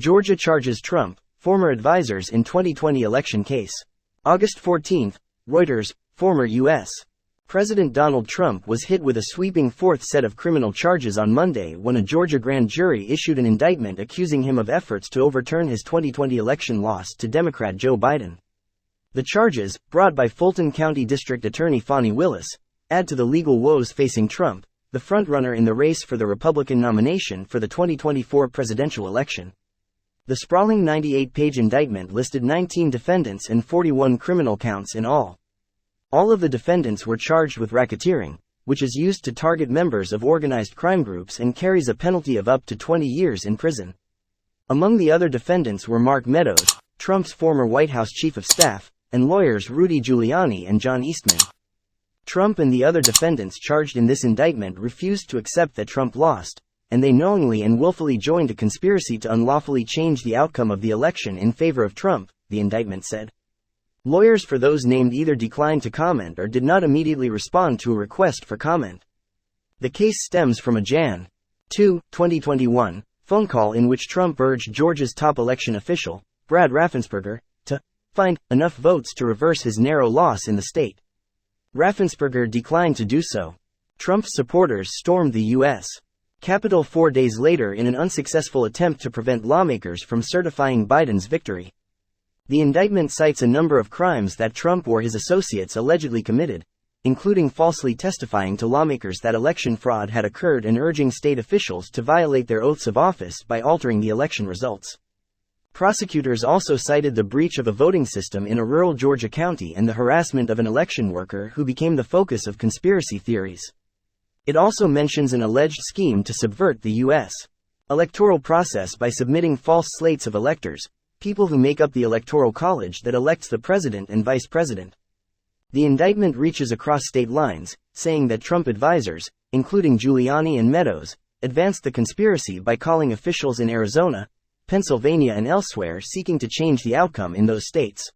Georgia charges Trump, former advisors in 2020 election case. August 14, Reuters, former U.S. President Donald Trump was hit with a sweeping fourth set of criminal charges on Monday when a Georgia grand jury issued an indictment accusing him of efforts to overturn his 2020 election loss to Democrat Joe Biden. The charges, brought by Fulton County District Attorney Fani Willis, add to the legal woes facing Trump, the frontrunner in the race for the Republican nomination for the 2024 presidential election. The sprawling 98-page indictment listed 19 defendants and 41 criminal counts in all. All of the defendants were charged with racketeering, which is used to target members of organized crime groups and carries a penalty of up to 20 years in prison. Among the other defendants were Mark Meadows, Trump's former White House chief of staff, and lawyers Rudy Giuliani and John Eastman. Trump and the other defendants charged in this indictment refused to accept that Trump lost, and they knowingly and willfully joined a conspiracy to unlawfully change the outcome of the election in favor of Trump, the indictment said. Lawyers for those named either declined to comment or did not immediately respond to a request for comment. The case stems from a Jan. 2, 2021, phone call in which Trump urged Georgia's top election official, Brad Raffensperger, to find enough votes to reverse his narrow loss in the state. Raffensperger declined to do so. Trump's supporters stormed the U.S. Capitol 4 days later in an unsuccessful attempt to prevent lawmakers from certifying Biden's victory. The indictment cites a number of crimes that Trump or his associates allegedly committed, including falsely testifying to lawmakers that election fraud had occurred and urging state officials to violate their oaths of office by altering the election results. Prosecutors also cited the breach of a voting system in a rural Georgia county and the harassment of an election worker who became the focus of conspiracy theories. It also mentions an alleged scheme to subvert the U.S. electoral process by submitting false slates of electors, people who make up the Electoral College that elects the president and vice president. The indictment reaches across state lines, saying that Trump advisors, including Giuliani and Meadows, advanced the conspiracy by calling officials in Arizona, Pennsylvania and elsewhere seeking to change the outcome in those states.